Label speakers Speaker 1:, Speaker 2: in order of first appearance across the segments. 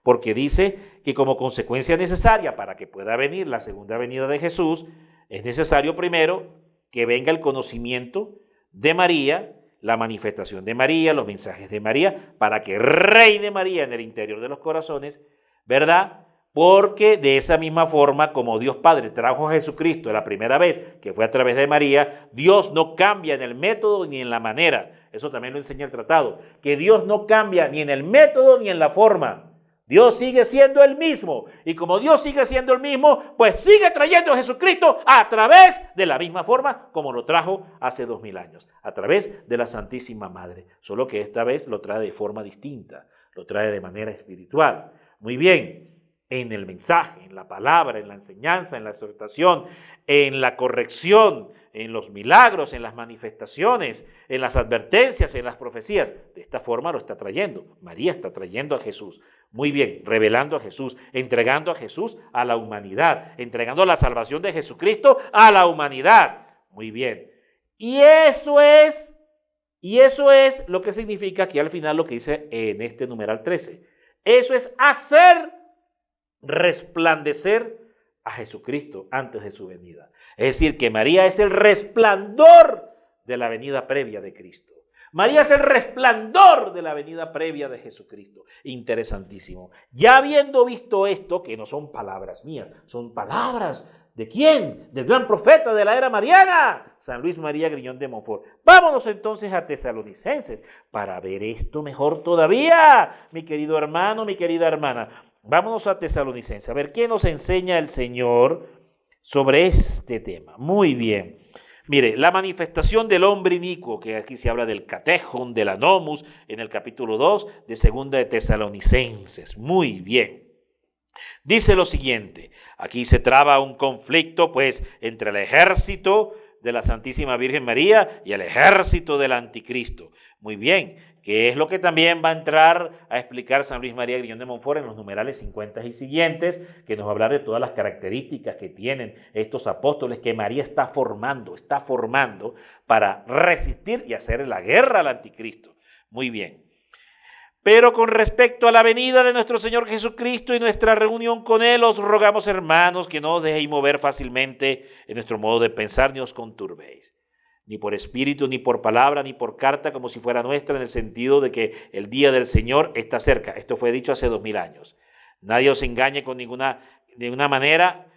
Speaker 1: porque dice que como consecuencia necesaria para que pueda venir la segunda venida de Jesús, es necesario primero que venga el conocimiento de María, la manifestación de María, los mensajes de María, para que reine María en el interior de los corazones, ¿verdad? Porque de esa misma forma como Dios Padre trajo a Jesucristo la primera vez, que fue a través de María, Dios no cambia en el método ni en la manera. Eso también lo enseña el tratado, que Dios no cambia ni en el método ni en la forma. Dios sigue siendo el mismo, y como Dios sigue siendo el mismo, pues sigue trayendo a Jesucristo a través de la misma forma como lo trajo hace 2000 años, a través de la Santísima Madre, solo que esta vez lo trae de forma distinta, lo trae de manera espiritual. Muy bien, en el mensaje, en la palabra, en la enseñanza, en la exhortación, en la corrección, en los milagros, en las manifestaciones, en las advertencias, en las profecías. De esta forma lo está trayendo. María está trayendo a Jesús. Muy bien, revelando a Jesús, entregando a Jesús a la humanidad, entregando la salvación de Jesucristo a la humanidad. Muy bien. Y eso es lo que significa aquí al final lo que dice en este numeral 13. Eso es hacer resplandecer a Jesucristo antes de su venida. Es decir, que María es el resplandor de la venida previa de Cristo. María es el resplandor de la venida previa de Jesucristo. Interesantísimo. Ya habiendo visto esto, que no son palabras mías, son palabras ¿de quién? Del gran profeta de la era mariana, San Luis María Griñón de Montfort. Vámonos entonces a Tesalonicenses para ver esto mejor todavía, mi querido hermano, mi querida hermana. Vámonos a Tesalonicenses, a ver qué nos enseña el Señor sobre este tema. Muy bien. Mire, la manifestación del hombre inicuo, que aquí se habla del catejon, del anomus, en el capítulo 2 de Segunda de Tesalonicenses. Muy bien. Dice lo siguiente, aquí se traba un conflicto, pues, entre el ejército de la Santísima Virgen María y el ejército del Anticristo. Muy bien, que es lo que también va a entrar a explicar San Luis María Griñón de Montfort en los numerales 50 y siguientes, que nos va a hablar de todas las características que tienen estos apóstoles que María está formando para resistir y hacer la guerra al Anticristo. Muy bien. Pero con respecto a la venida de nuestro Señor Jesucristo y nuestra reunión con Él, os rogamos, hermanos, que no os dejéis mover fácilmente en nuestro modo de pensar, ni os conturbéis, ni por espíritu, ni por palabra, ni por carta, como si fuera nuestra, en el sentido de que el día del Señor está cerca. Esto fue dicho hace 2000 años. Nadie os engañe con de ninguna manera,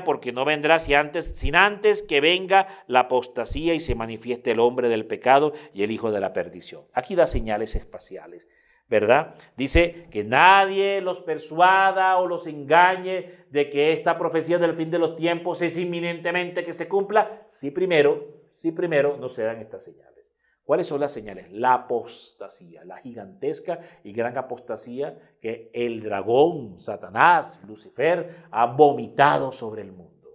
Speaker 1: porque no vendrá sin antes que venga la apostasía y se manifieste el hombre del pecado y el hijo de la perdición. Aquí da señales espaciales, ¿verdad? Dice que nadie los persuada o los engañe de que esta profecía del fin de los tiempos es inminentemente que se cumpla, si primero no se dan estas señales. ¿Cuáles son las señales? La apostasía, la gigantesca y gran apostasía que el dragón, Satanás, Lucifer, ha vomitado sobre el mundo.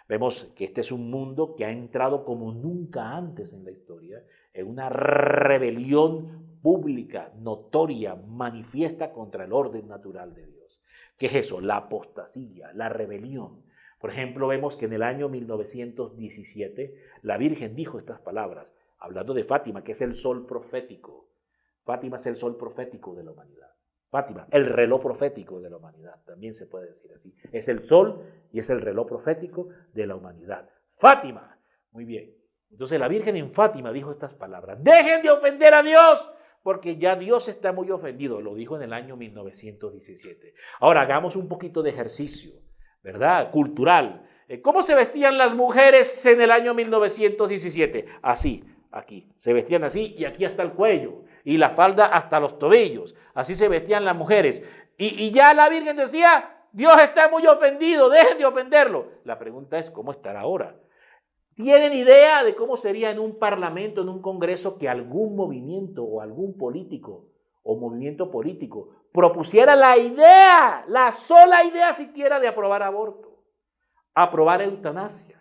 Speaker 1: Vemos que este es un mundo que ha entrado como nunca antes en la historia en una rebelión pública, notoria, manifiesta contra el orden natural de Dios. ¿Qué es eso? La apostasía, la rebelión. Por ejemplo, vemos que en el año 1917 la Virgen dijo estas palabras, hablando de Fátima, que es el sol profético. Fátima es el sol profético de la humanidad. Fátima, el reloj profético de la humanidad, también se puede decir así. Es el sol y es el reloj profético de la humanidad. Fátima, muy bien. Entonces la Virgen en Fátima dijo estas palabras. Dejen de ofender a Dios, porque ya Dios está muy ofendido. Lo dijo en el año 1917. Ahora hagamos un poquito de ejercicio, ¿verdad? Cultural. ¿Cómo se vestían las mujeres en el año 1917? Así. Aquí, se vestían así y aquí hasta el cuello y la falda hasta los tobillos, así se vestían las mujeres y ya la Virgen decía, Dios está muy ofendido, dejen de ofenderlo. La pregunta es, ¿cómo estará ahora? ¿Tienen idea de cómo sería en un parlamento, en un congreso, que algún movimiento o algún político o movimiento político propusiera la idea, la sola idea siquiera de aprobar aborto, aprobar eutanasia,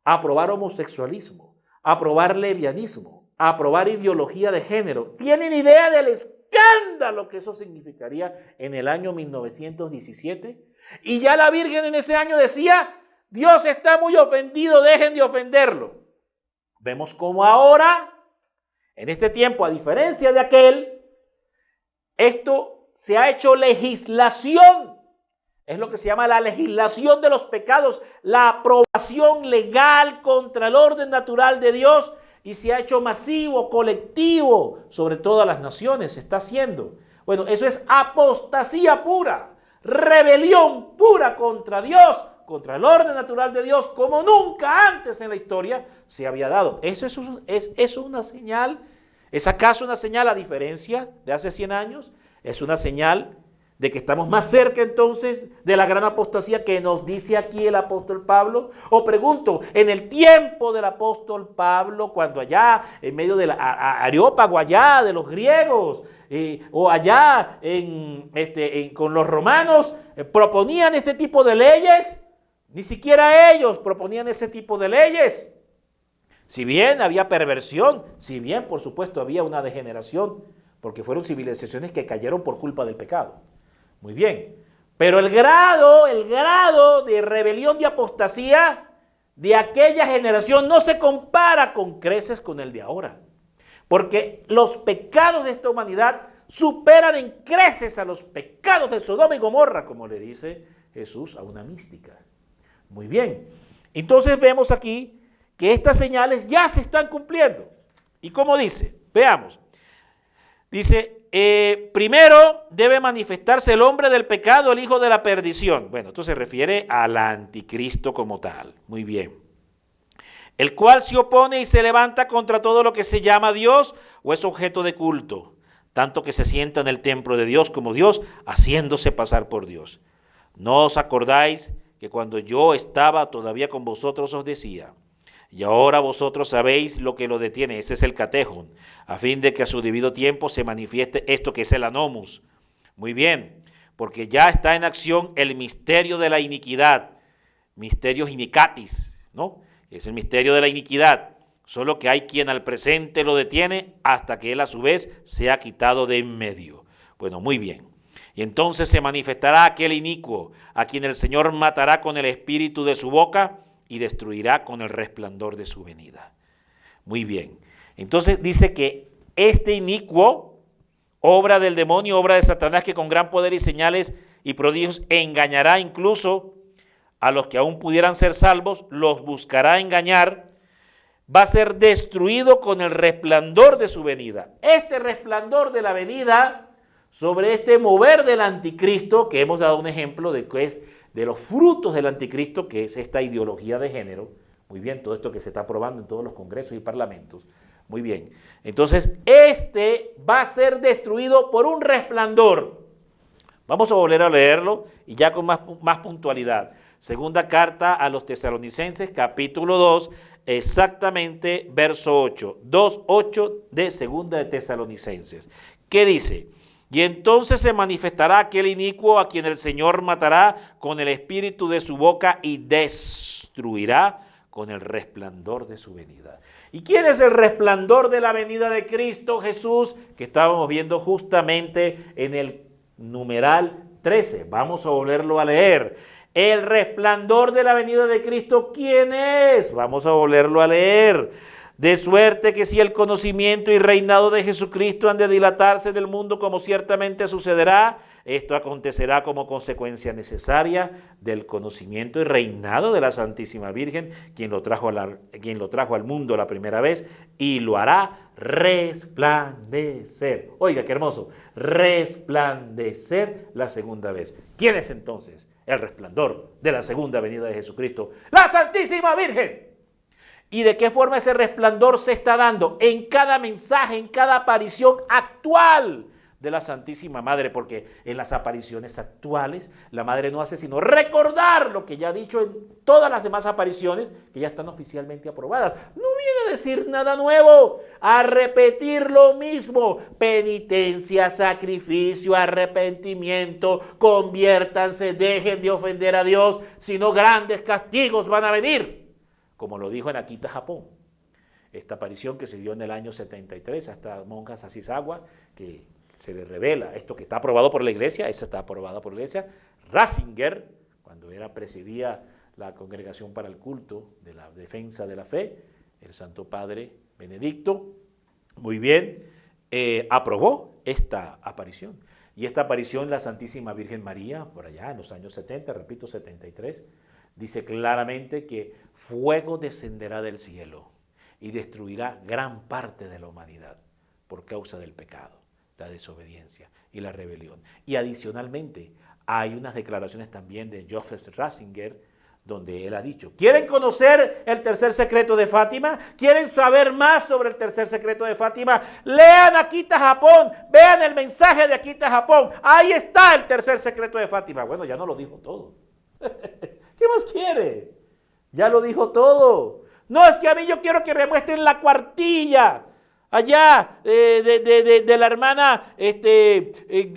Speaker 1: aprobar homosexualismo, aprobar lesbianismo, aprobar ideología de género? ¿Tienen idea del escándalo que eso significaría en el año 1917? Y ya la Virgen en ese año decía, Dios está muy ofendido, dejen de ofenderlo. Vemos cómo ahora, en este tiempo, a diferencia de aquel, esto se ha hecho legislación. Es lo que se llama la legislación de los pecados, la aprobación legal contra el orden natural de Dios, y se ha hecho masivo, colectivo, sobre todas las naciones, se está haciendo. Bueno, eso es apostasía pura, rebelión pura contra Dios, contra el orden natural de Dios, como nunca antes en la historia se había dado. ¿Eso es una señal? ¿Es acaso una señal, a diferencia de hace 100 años? ¿Es una señal de que estamos más cerca entonces de la gran apostasía que nos dice aquí el apóstol Pablo? O pregunto, en el tiempo del apóstol Pablo, cuando allá en medio del Areópago, allá de los griegos, o allá con los romanos, proponían ese tipo de leyes. Ni siquiera ellos proponían ese tipo de leyes. Si bien había perversión, si bien por supuesto había una degeneración, porque fueron civilizaciones que cayeron por culpa del pecado. Muy bien, pero el grado de rebelión, de apostasía de aquella generación no se compara con creces con el de ahora. Porque los pecados de esta humanidad superan en creces a los pecados de Sodoma y Gomorra, como le dice Jesús a una mística. Muy bien, entonces vemos aquí que estas señales ya se están cumpliendo. ¿Y cómo dice? Veamos. Dice, primero debe manifestarse el hombre del pecado, el hijo de la perdición. Bueno, esto se refiere al anticristo como tal. Muy bien. El cual se opone y se levanta contra todo lo que se llama Dios o es objeto de culto, tanto que se sienta en el templo de Dios como Dios, haciéndose pasar por Dios. ¿No os acordáis que cuando yo estaba todavía con vosotros os decía? Y ahora vosotros sabéis lo que lo detiene, ese es el catejón, a fin de que a su debido tiempo se manifieste esto que es el anomus. Muy bien, porque ya está en acción el misterio de la iniquidad, misterios inicatis, ¿no? Es el misterio de la iniquidad, solo que hay quien al presente lo detiene hasta que él a su vez sea quitado de en medio. Bueno, muy bien. Y entonces se manifestará aquel inicuo, a quien el Señor matará con el espíritu de su boca, y destruirá con el resplandor de su venida. Muy bien. Entonces dice que este inicuo, obra del demonio, obra de Satanás, que con gran poder y señales y prodigios engañará incluso a los que aún pudieran ser salvos, los buscará engañar, va a ser destruido con el resplandor de su venida. Este resplandor de la venida sobre este mover del anticristo, que hemos dado un ejemplo de que es de los frutos del anticristo, que es esta ideología de género. Muy bien, todo esto que se está aprobando en todos los congresos y parlamentos. Muy bien, entonces este va a ser destruido por un resplandor. Vamos a volver a leerlo y ya con más puntualidad. Segunda carta a los Tesalonicenses, capítulo 2, exactamente verso 8. 2:8 de Segunda de Tesalonicenses. ¿Qué dice? Y entonces se manifestará aquel inicuo a quien el Señor matará con el espíritu de su boca y destruirá con el resplandor de su venida. ¿Y quién es el resplandor de la venida de Cristo Jesús? Que estábamos viendo justamente en el numeral 13. Vamos a volverlo a leer. El resplandor de la venida de Cristo, ¿quién es? Vamos a volverlo a leer. De suerte que si el conocimiento y reinado de Jesucristo han de dilatarse del mundo, como ciertamente sucederá, esto acontecerá como consecuencia necesaria del conocimiento y reinado de la Santísima Virgen, quien lo trajo al mundo la primera vez y lo hará resplandecer. Oiga, qué hermoso, resplandecer la segunda vez. ¿Quién es entonces el resplandor de la segunda venida de Jesucristo? ¡La Santísima Virgen! ¿Y de qué forma ese resplandor se está dando? En cada mensaje, en cada aparición actual de la Santísima Madre, porque en las apariciones actuales la Madre no hace sino recordar lo que ya ha dicho en todas las demás apariciones que ya están oficialmente aprobadas. No viene a decir nada nuevo, a repetir lo mismo. Penitencia, sacrificio, arrepentimiento, conviértanse, dejen de ofender a Dios, si no grandes castigos van a venir. Como lo dijo en Akita, Japón. Esta aparición que se dio en el año 73 a esta monja Sasazawa, que se le revela esto que está aprobado por la iglesia, esa está aprobada por la iglesia. Ratzinger, cuando presidía la Congregación para el Culto de la Defensa de la Fe, el Santo Padre Benedicto, muy bien, aprobó esta aparición. Y esta aparición, la Santísima Virgen María, por allá en los años 70, repito, 73, dice claramente que fuego descenderá del cielo y destruirá gran parte de la humanidad por causa del pecado, la desobediencia y la rebelión. Y adicionalmente, hay unas declaraciones también de Joseph Ratzinger, donde él ha dicho: ¿quieren conocer el tercer secreto de Fátima? ¿Quieren saber más sobre el tercer secreto de Fátima? Lean Akita Japón, vean el mensaje de Akita Japón, ahí está el tercer secreto de Fátima. Bueno, ya no lo dijo todo. ¿Qué más quiere? Ya lo dijo todo. No, es que a mí yo quiero que me muestren la cuartilla allá de la hermana,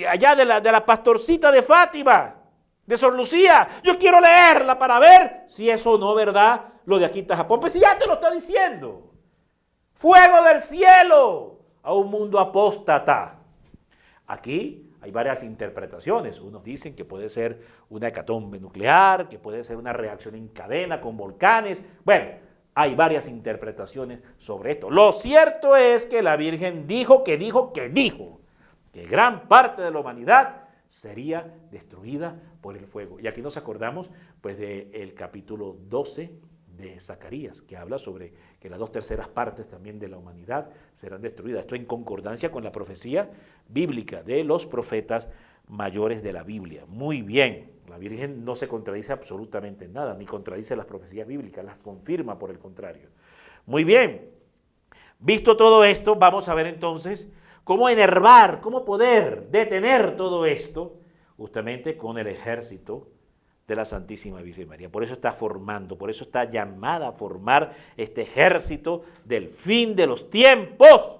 Speaker 1: allá de la pastorcita de Fátima, de Sor Lucía. Yo quiero leerla para ver si es o no verdad lo de Akita Japón. Pues si ya te lo está diciendo. Fuego del cielo a un mundo apóstata. Aquí hay varias interpretaciones. Unos dicen que puede ser una hecatombe nuclear, que puede ser una reacción en cadena con volcanes. Bueno, hay varias interpretaciones sobre esto. Lo cierto es que la Virgen dijo que gran parte de la humanidad sería destruida por el fuego. Y aquí nos acordamos pues del capítulo 12 de Zacarías, que habla sobre que las 2/3 partes también de la humanidad serán destruidas. Esto en concordancia con la profecía bíblica de los profetas mayores de la Biblia. Muy bien, la Virgen no se contradice absolutamente en nada, ni contradice las profecías bíblicas, las confirma por el contrario. Muy bien, visto todo esto, vamos a ver entonces cómo enervar, cómo poder detener todo esto, justamente con el ejército de la Santísima Virgen María. Por eso está formando, por eso está llamada a formar este ejército del fin de los tiempos.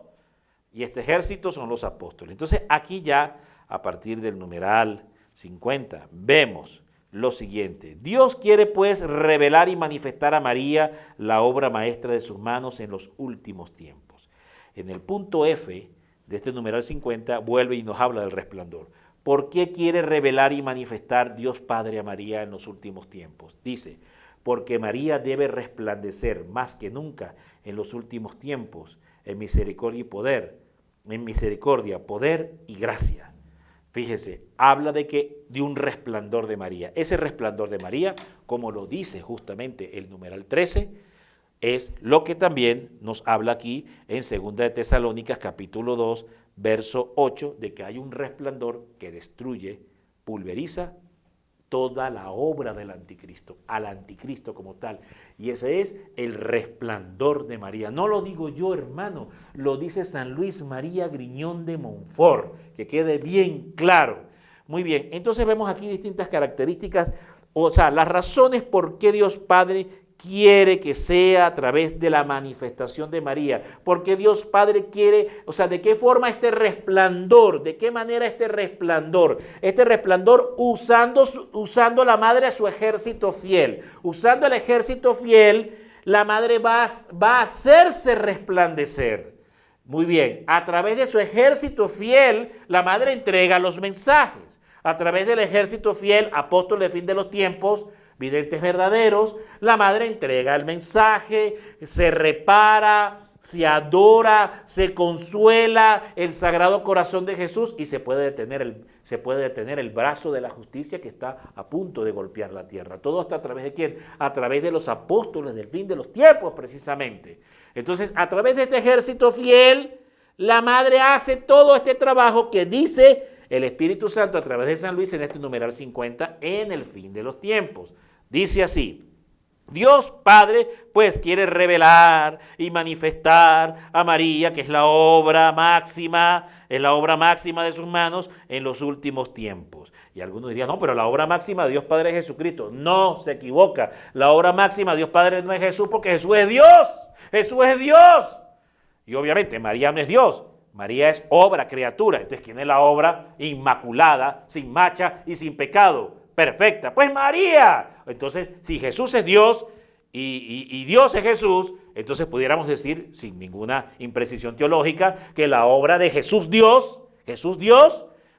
Speaker 1: Y este ejército son los apóstoles. Entonces aquí ya, a partir del numeral 50, vemos lo siguiente: Dios quiere pues revelar y manifestar a María la obra maestra de sus manos en los últimos tiempos. En el punto F de este numeral 50 vuelve y nos habla del resplandor. ¿Por qué quiere revelar y manifestar Dios Padre a María en los últimos tiempos? Dice: porque María debe resplandecer más que nunca en los últimos tiempos en misericordia poder y gracia. Fíjese, habla de un resplandor de María. Ese resplandor de María, como lo dice justamente el numeral 13, es lo que también nos habla aquí en 2 de Tesalónicas capítulo 2, verso 8, de que hay un resplandor que destruye, pulveriza toda la obra del anticristo, al anticristo como tal. Y ese es el resplandor de María. No lo digo yo, hermano, lo dice San Luis María Griñón de Montfort, que quede bien claro. Muy bien, entonces vemos aquí distintas características, o sea, las razones por qué Dios Padre quiere que sea a través de la manifestación de María, porque Dios Padre quiere, o sea, de qué forma este resplandor, de qué manera este resplandor usando la madre a su ejército fiel, usando el ejército fiel, la madre va a hacerse resplandecer. Muy bien, a través de su ejército fiel, la madre entrega los mensajes, a través del ejército fiel, apóstol de fin de los tiempos, videntes verdaderos, la madre entrega el mensaje, se repara, se adora, se consuela el Sagrado Corazón de Jesús y se puede detener el brazo de la justicia que está a punto de golpear la tierra. Todo está a través de ¿quién? A través de los apóstoles del fin de los tiempos, precisamente. Entonces, a través de este ejército fiel, la madre hace todo este trabajo que dice el Espíritu Santo a través de San Luis en este numeral 50 en el fin de los tiempos. Dice así: Dios Padre pues quiere revelar y manifestar a María, que es la obra máxima de sus manos en los últimos tiempos. Y algunos dirían: no, pero la obra máxima de Dios Padre es Jesucristo. No, se equivoca. La obra máxima de Dios Padre no es Jesús, porque Jesús es Dios. Jesús es Dios. Y obviamente María no es Dios. María es obra, criatura. Entonces, ¿quién es la obra inmaculada, sin mancha y sin pecado? Perfecta. Pues María. Entonces, si Jesús es Dios y Dios es Jesús, entonces pudiéramos decir, sin ninguna imprecisión teológica, que la obra de Jesús Dios,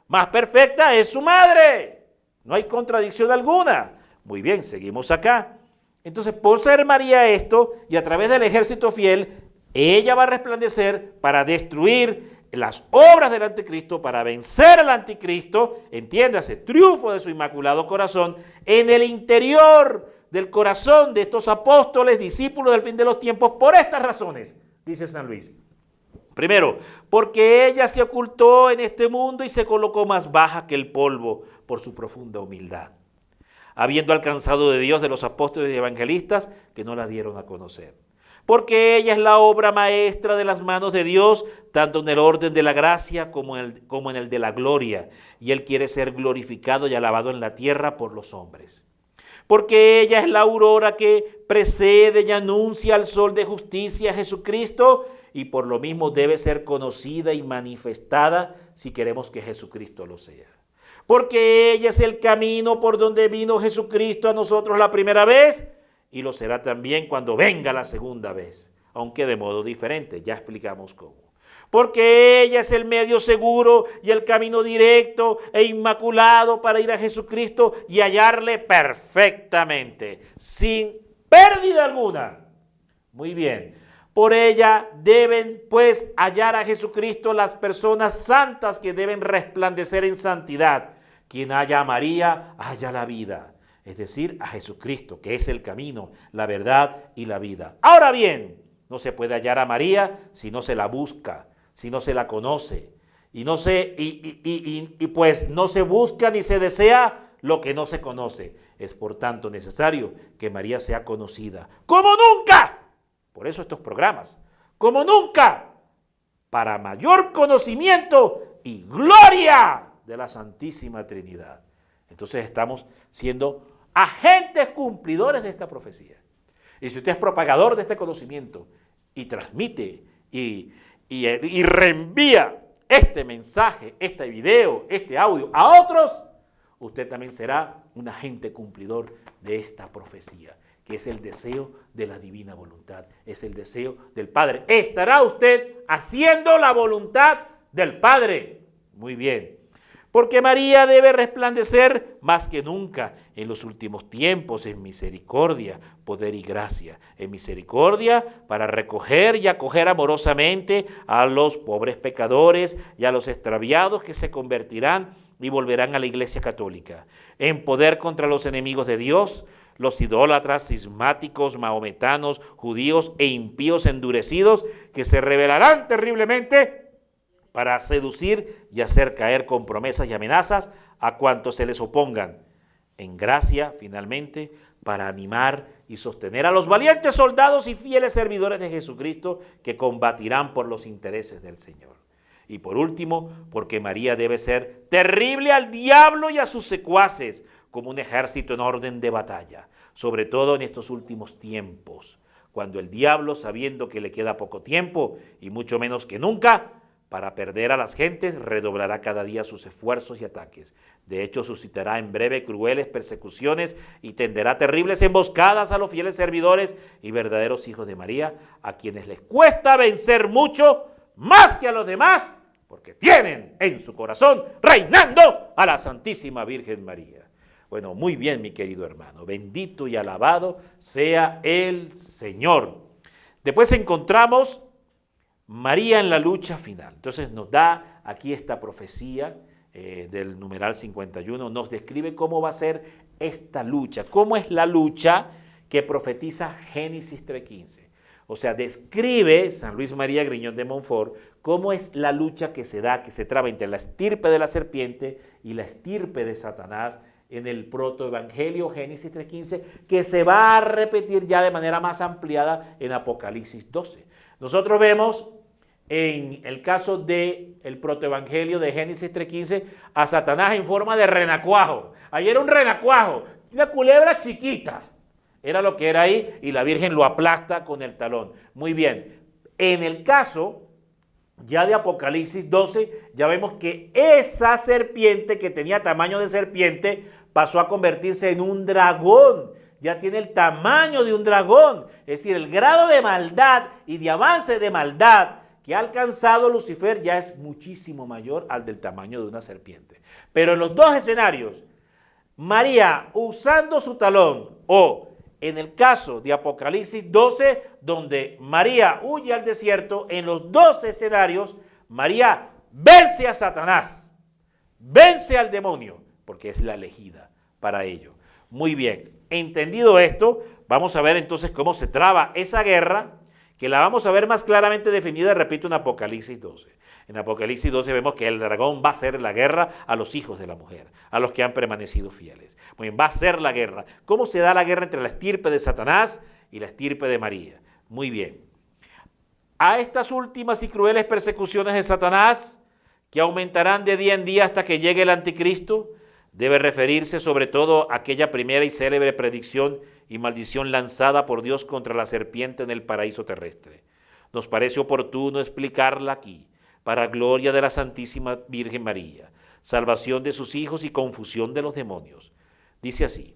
Speaker 1: más perfecta es su madre. No hay contradicción alguna. Muy bien, seguimos acá. Entonces, por ser María esto, y a través del ejército fiel, ella va a resplandecer para destruir las obras del anticristo para vencer al anticristo, entiéndase, triunfo de su inmaculado corazón, en el interior del corazón de estos apóstoles, discípulos del fin de los tiempos, por estas razones, dice San Luis. Primero, porque ella se ocultó en este mundo y se colocó más baja que el polvo por su profunda humildad, habiendo alcanzado de Dios de los apóstoles y evangelistas que no la dieron a conocer. Porque ella es la obra maestra de las manos de Dios, tanto en el orden de la gracia como en el de la gloria, y Él quiere ser glorificado y alabado en la tierra por los hombres. Porque ella es la aurora que precede y anuncia al sol de justicia, Jesucristo, y por lo mismo debe ser conocida y manifestada si queremos que Jesucristo lo sea. Porque ella es el camino por donde vino Jesucristo a nosotros la primera vez, y lo será también cuando venga la segunda vez, aunque de modo diferente, ya explicamos cómo. Porque ella es el medio seguro y el camino directo e inmaculado para ir a Jesucristo y hallarle perfectamente, sin pérdida alguna. Muy bien. Por ella deben pues hallar a Jesucristo las personas santas que deben resplandecer en santidad. Quien haya a María, halla la vida. Es decir, a Jesucristo, que es el camino, la verdad y la vida. Ahora bien, no se puede hallar a María si no se la busca, si no se la conoce. Pues no se busca ni se desea lo que no se conoce. Es por tanto necesario que María sea conocida como nunca. Por eso estos programas, como nunca, para mayor conocimiento y gloria de la Santísima Trinidad. Entonces estamos siendo agentes cumplidores de esta profecía. Y si usted es propagador de este conocimiento y transmite y reenvía este mensaje, este video, este audio a otros, usted también será un agente cumplidor de esta profecía, que es el deseo de la divina voluntad, es el deseo del Padre. ¿Estará usted haciendo la voluntad del Padre? Muy bien. Porque María debe resplandecer más que nunca en los últimos tiempos en misericordia, poder y gracia. En misericordia para recoger y acoger amorosamente a los pobres pecadores y a los extraviados que se convertirán y volverán a la Iglesia Católica. En poder contra los enemigos de Dios, los idólatras, cismáticos, mahometanos, judíos e impíos endurecidos que se rebelarán terriblemente para seducir y hacer caer con promesas y amenazas a cuantos se les opongan. En gracia, finalmente, para animar y sostener a los valientes soldados y fieles servidores de Jesucristo que combatirán por los intereses del Señor. Y por último, porque María debe ser terrible al diablo y a sus secuaces, como un ejército en orden de batalla, sobre todo en estos últimos tiempos, cuando el diablo, sabiendo que le queda poco tiempo y mucho menos que nunca, para perder a las gentes, redoblará cada día sus esfuerzos y ataques. De hecho, suscitará en breve crueles persecuciones y tenderá terribles emboscadas a los fieles servidores y verdaderos hijos de María, a quienes les cuesta vencer mucho, más que a los demás, porque tienen en su corazón reinando a la Santísima Virgen María. Bueno, muy bien, mi querido hermano. Bendito y alabado sea el Señor. Después encontramos María en la lucha final. Entonces nos da aquí esta profecía del numeral 51, nos describe cómo va a ser esta lucha, cómo es la lucha que profetiza Génesis 3:15. O sea, describe San Luis María Griñón de Montfort cómo es la lucha que se da, que se traba entre la estirpe de la serpiente y la estirpe de Satanás en el protoevangelio Génesis 3:15, que se va a repetir ya de manera más ampliada en Apocalipsis 12. Nosotros vemos en el caso del protoevangelio de Génesis 3:15 a Satanás en forma de renacuajo. Ahí era un renacuajo, una culebra chiquita. Era lo que era ahí y la Virgen lo aplasta con el talón. Muy bien. En el caso ya de Apocalipsis 12, ya vemos que esa serpiente que tenía tamaño de serpiente pasó a convertirse en un dragón. Ya tiene el tamaño de un dragón. Es decir, el grado de maldad y de avance de maldad que ha alcanzado Lucifer ya es muchísimo mayor al del tamaño de una serpiente. Pero en los dos escenarios, María usando su talón, o en el caso de Apocalipsis 12, donde María huye al desierto, en los dos escenarios, María, vence a Satanás, vence al demonio, porque es la elegida para ello. Muy bien, entendido esto, vamos a ver entonces cómo se traba esa guerra, que la vamos a ver más claramente definida, repito, en Apocalipsis 12. En Apocalipsis 12 vemos que el dragón va a hacer la guerra a los hijos de la mujer, a los que han permanecido fieles. Muy bien, va a ser la guerra. ¿Cómo se da la guerra entre la estirpe de Satanás y la estirpe de María? Muy bien. A estas últimas y crueles persecuciones de Satanás, que aumentarán de día en día hasta que llegue el anticristo, debe referirse sobre todo a aquella primera y célebre predicción y maldición lanzada por Dios contra la serpiente en el paraíso terrestre. Nos parece oportuno explicarla aquí, para gloria de la Santísima Virgen María, salvación de sus hijos y confusión de los demonios. Dice así: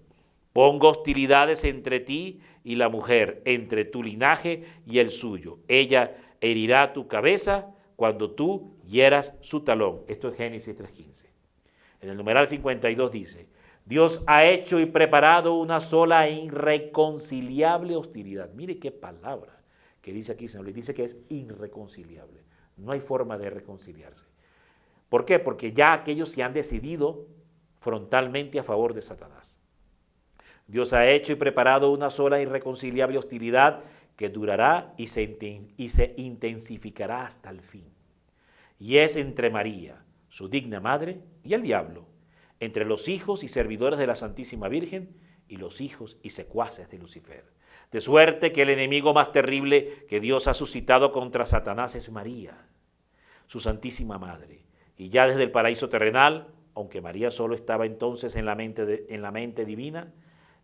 Speaker 1: pongo hostilidades entre ti y la mujer, entre tu linaje y el suyo. Ella herirá tu cabeza cuando tú hieras su talón. Esto es Génesis 3:15. En el numeral 52 dice: Dios ha hecho y preparado una sola e irreconciliable hostilidad. Mire qué palabra que dice aquí, Señor. Le dice que es irreconciliable. No hay forma de reconciliarse. ¿Por qué? Porque ya aquellos se han decidido frontalmente a favor de Satanás. Dios ha hecho y preparado una sola e irreconciliable hostilidad que durará y se intensificará hasta el fin. Y es entre María, su digna madre, y el diablo, entre los hijos y servidores de la Santísima Virgen y los hijos y secuaces de Lucifer. De suerte que el enemigo más terrible que Dios ha suscitado contra Satanás es María, su Santísima Madre. Y ya desde el paraíso terrenal, aunque María solo estaba entonces en la mente divina,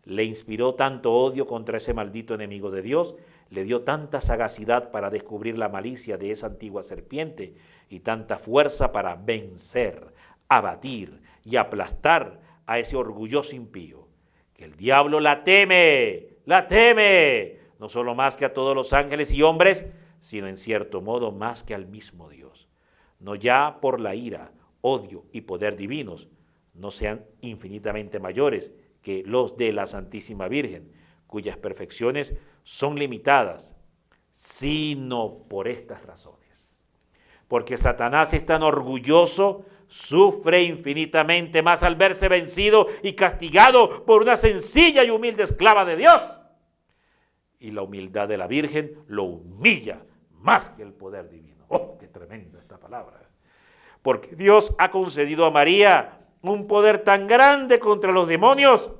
Speaker 1: le inspiró tanto odio contra ese maldito enemigo de Dios, le dio tanta sagacidad para descubrir la malicia de esa antigua serpiente y tanta fuerza para vencer, abatir y aplastar a ese orgulloso impío, que el diablo la teme, no solo más que a todos los ángeles y hombres, sino en cierto modo más que al mismo Dios. No ya por la ira, odio y poder divinos, no sean infinitamente mayores que los de la Santísima Virgen, cuyas perfecciones son limitadas, sino por estas razones. Porque Satanás es tan orgulloso, sufre infinitamente más al verse vencido y castigado por una sencilla y humilde esclava de Dios. Y la humildad de la Virgen lo humilla más que el poder divino. ¡Oh, qué tremenda esta palabra! Porque Dios ha concedido a María un poder tan grande contra los demonios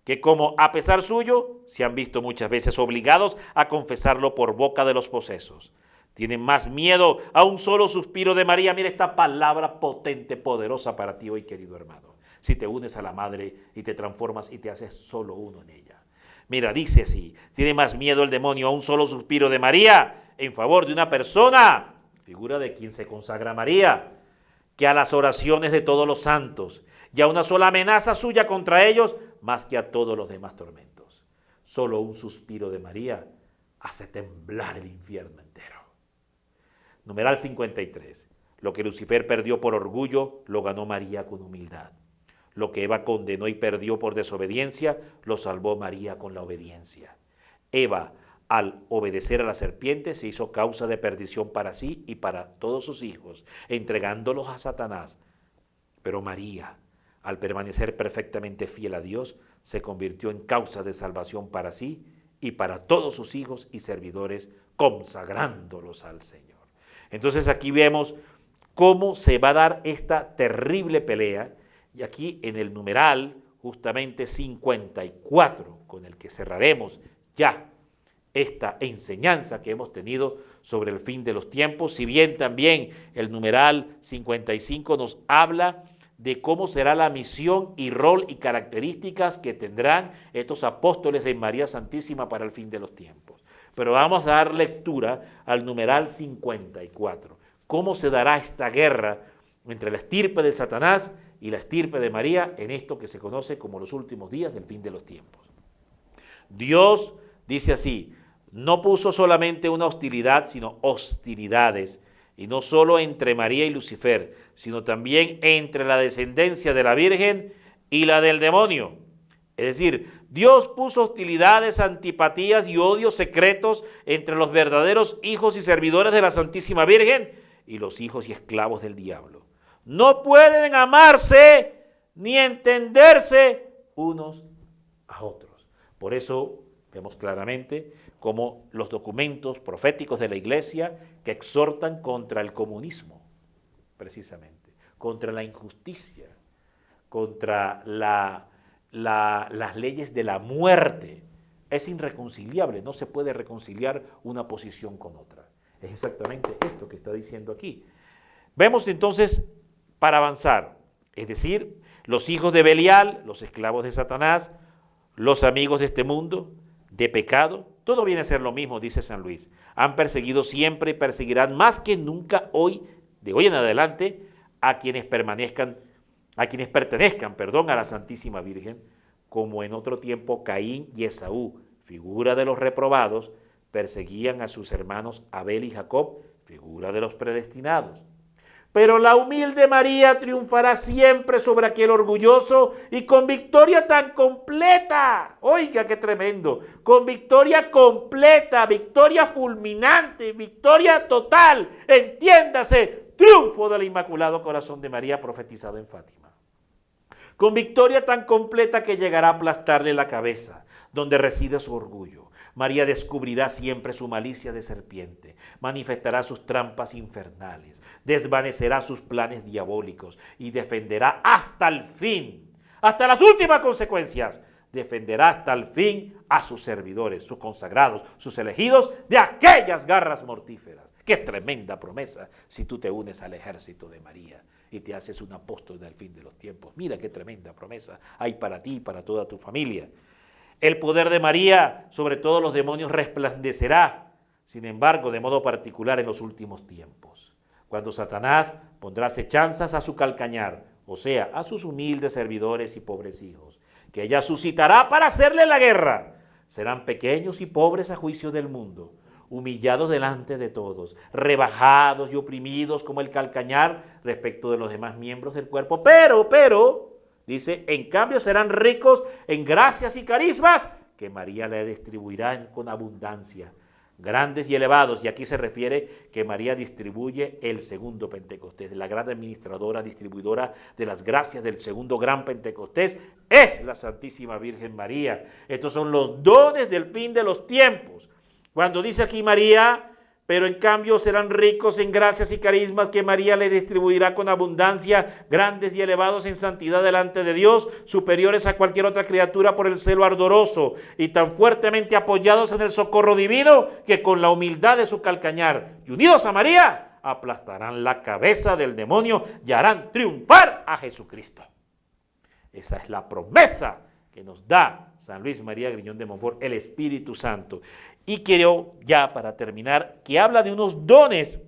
Speaker 1: que, como a pesar suyo, se han visto muchas veces obligados a confesarlo por boca de los posesos. Tienen más miedo a un solo suspiro de María. Mira esta palabra potente, poderosa para ti hoy, querido hermano. Si te unes a la Madre y te transformas y te haces solo uno en ella. Mira, dice así: tiene más miedo el demonio a un solo suspiro de María en favor de una persona, figura de quien se consagra María, que a las oraciones de todos los santos y a una sola amenaza suya contra ellos, más que a todos los demás tormentos. Solo un suspiro de María hace temblar el infierno entero. Numeral 53. Lo que Lucifer perdió por orgullo, lo ganó María con humildad. Lo que Eva condenó y perdió por desobediencia, lo salvó María con la obediencia. Eva, al obedecer a la serpiente, se hizo causa de perdición para sí y para todos sus hijos, entregándolos a Satanás. Pero María, al permanecer perfectamente fiel a Dios, se convirtió en causa de salvación para sí y para todos sus hijos y servidores, consagrándolos al Señor. Entonces aquí vemos cómo se va a dar esta terrible pelea, y aquí en el numeral justamente 54, con el que cerraremos ya esta enseñanza que hemos tenido sobre el fin de los tiempos, si bien también el numeral 55 nos habla de cómo será la misión y rol y características que tendrán estos apóstoles en María Santísima para el fin de los tiempos. Pero vamos a dar lectura al numeral 54. ¿Cómo se dará esta guerra entre la estirpe de Satanás y la estirpe de María en esto que se conoce como los últimos días del fin de los tiempos? Dios dice así: no puso solamente una hostilidad, sino hostilidades, y no solo entre María y Lucifer, sino también entre la descendencia de la Virgen y la del demonio. Es decir, Dios puso hostilidades, antipatías y odios secretos entre los verdaderos hijos y servidores de la Santísima Virgen y los hijos y esclavos del diablo. No pueden amarse ni entenderse unos a otros. Por eso vemos claramente como los documentos proféticos de la Iglesia que exhortan contra el comunismo, precisamente, contra la injusticia, contra las leyes de la muerte. Es irreconciliable, no se puede reconciliar una posición con otra. Es exactamente esto que está diciendo aquí. Vemos entonces, para avanzar, es decir, los hijos de Belial, los esclavos de Satanás, los amigos de este mundo, de pecado, todo viene a ser lo mismo, dice San Luis. Han perseguido siempre y perseguirán más que nunca hoy, de hoy en adelante, a quienes pertenezcan, a la Santísima Virgen, como en otro tiempo Caín y Esaú, figura de los reprobados, perseguían a sus hermanos Abel y Jacob, figura de los predestinados. Pero la humilde María triunfará siempre sobre aquel orgulloso y con victoria tan completa. Oiga, qué tremendo. Con victoria completa, victoria fulminante, victoria total. Entiéndase, triunfo del Inmaculado Corazón de María profetizado en Fátima. Con victoria tan completa que llegará a aplastarle la cabeza, donde reside su orgullo. María descubrirá siempre su malicia de serpiente, manifestará sus trampas infernales, desvanecerá sus planes diabólicos y defenderá hasta el fin, hasta las últimas consecuencias, defenderá hasta el fin a sus servidores, sus consagrados, sus elegidos de aquellas garras mortíferas. ¡Qué tremenda promesa si tú te unes al ejército de María y te haces un apóstol del fin de los tiempos! Mira qué tremenda promesa hay para ti y para toda tu familia. El poder de María sobre todos los demonios resplandecerá, sin embargo, de modo particular en los últimos tiempos, cuando Satanás pondrá acechanzas a su calcañar, o sea, a sus humildes servidores y pobres hijos, que ella suscitará para hacerle la guerra. Serán pequeños y pobres a juicio del mundo, humillados delante de todos, rebajados y oprimidos como el calcañar respecto de los demás miembros del cuerpo, pero, dice, en cambio serán ricos en gracias y carismas que María le distribuirá con abundancia, grandes y elevados. Y aquí se refiere que María distribuye el segundo Pentecostés, la gran administradora, distribuidora de las gracias del segundo gran Pentecostés, es la Santísima Virgen María. Estos son los dones del fin de los tiempos. Cuando dice aquí María, pero en cambio serán ricos en gracias y carismas que María le distribuirá con abundancia, grandes y elevados en santidad delante de Dios, superiores a cualquier otra criatura por el celo ardoroso y tan fuertemente apoyados en el socorro divino que con la humildad de su calcañar y unidos a María, aplastarán la cabeza del demonio y harán triunfar a Jesucristo. Esa es la promesa que nos da San Luis María Griñón de Montfort, el Espíritu Santo. Y quiero, ya para terminar, que habla de unos dones,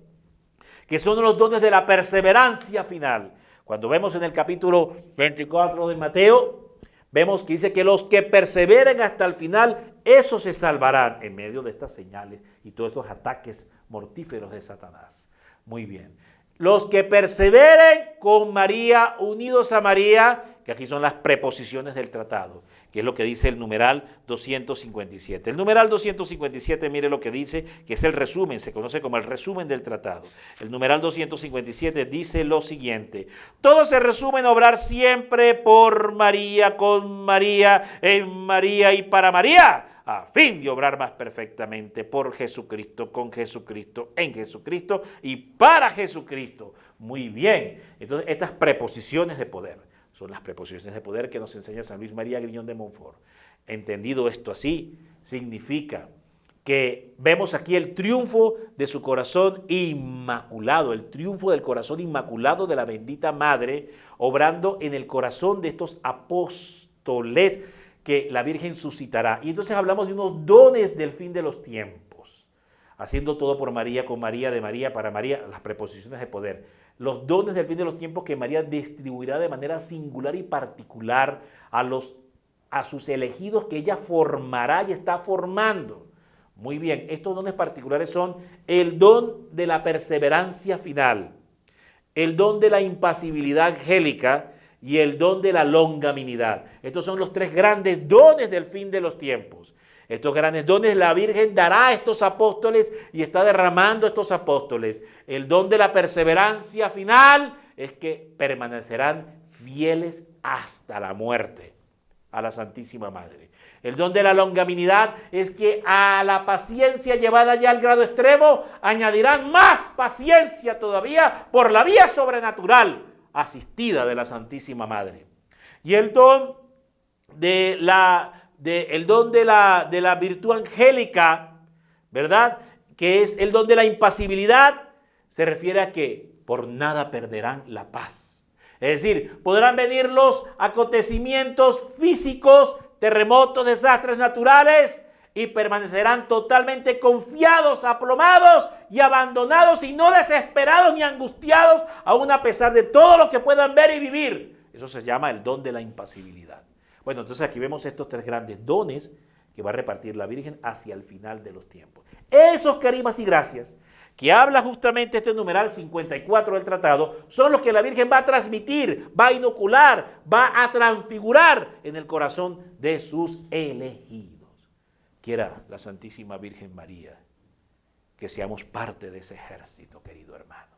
Speaker 1: que son los dones de la perseverancia final. Cuando vemos en el capítulo 24 de Mateo, vemos que dice que los que perseveren hasta el final, esos se salvarán en medio de estas señales y todos estos ataques mortíferos de Satanás. Muy bien. Los que perseveren con María, unidos a María, que aquí son las preposiciones del tratado, que es lo que dice el numeral 257. El numeral 257, mire lo que dice, que es el resumen, se conoce como el resumen del tratado. El numeral 257 dice lo siguiente: todo se resume en obrar siempre por María, con María, en María y para María, a fin de obrar más perfectamente por Jesucristo, con Jesucristo, en Jesucristo y para Jesucristo. Muy bien, entonces estas preposiciones de poder son las preposiciones de poder que nos enseña San Luis María Griñón de Montfort. Entendido esto así, significa que vemos aquí el triunfo de su corazón inmaculado, el triunfo del corazón inmaculado de la bendita Madre, obrando en el corazón de estos apóstoles que la Virgen suscitará. Y entonces hablamos de unos dones del fin de los tiempos, haciendo todo por María, con María, de María, para María, las preposiciones de poder. Los dones del fin de los tiempos que María distribuirá de manera singular y particular a sus elegidos que ella formará y está formando. Muy bien, estos dones particulares son el don de la perseverancia final, el don de la impasibilidad angélica y el don de la longanimidad. Estos son los tres grandes dones del fin de los tiempos. Estos grandes dones la Virgen dará a estos apóstoles y está derramando a estos apóstoles. El don de la perseverancia final es que permanecerán fieles hasta la muerte a la Santísima Madre. El don de la longanimidad es que a la paciencia llevada ya al grado extremo añadirán más paciencia todavía por la vía sobrenatural asistida de la Santísima Madre. Y el don de la virtud angélica, ¿verdad? Que es el don de la impasibilidad, se refiere a que por nada perderán la paz. Es decir, podrán venir los acontecimientos físicos, terremotos, desastres naturales, y permanecerán totalmente confiados, aplomados y abandonados y no desesperados ni angustiados, aún a pesar de todo lo que puedan ver y vivir. Eso se llama el don de la impasibilidad. Bueno, entonces aquí vemos estos tres grandes dones que va a repartir la Virgen hacia el final de los tiempos. Esos carimas y gracias que habla justamente este numeral 54 del tratado son los que la Virgen va a transmitir, va a inocular, va a transfigurar en el corazón de sus elegidos. Quiera la Santísima Virgen María que seamos parte de ese ejército, querido hermano,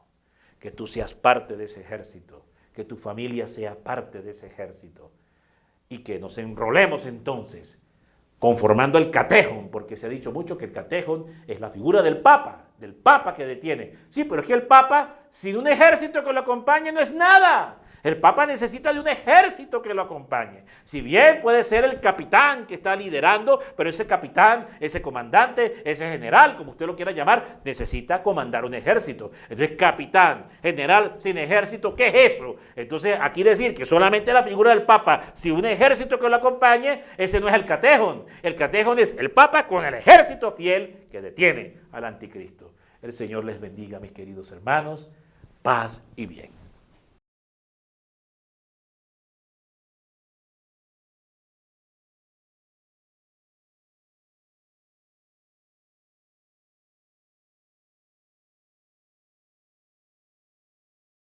Speaker 1: que tú seas parte de ese ejército, que tu familia sea parte de ese ejército y que nos enrolemos entonces conformando el catejón, porque se ha dicho mucho que el catejón es la figura del Papa que detiene. Sí, pero es que el Papa, sin un ejército que lo acompañe, no es nada. El Papa necesita de un ejército que lo acompañe. Si bien puede ser el capitán que está liderando, pero ese capitán, ese comandante, ese general, como usted lo quiera llamar, necesita comandar un ejército. Entonces, capitán, general sin ejército, ¿qué es eso? Entonces, aquí decir que solamente la figura del Papa, sin un ejército que lo acompañe, ese no es el catejón. El catejón es el Papa con el ejército fiel que detiene al anticristo. El Señor les bendiga, mis queridos hermanos. Paz y bien.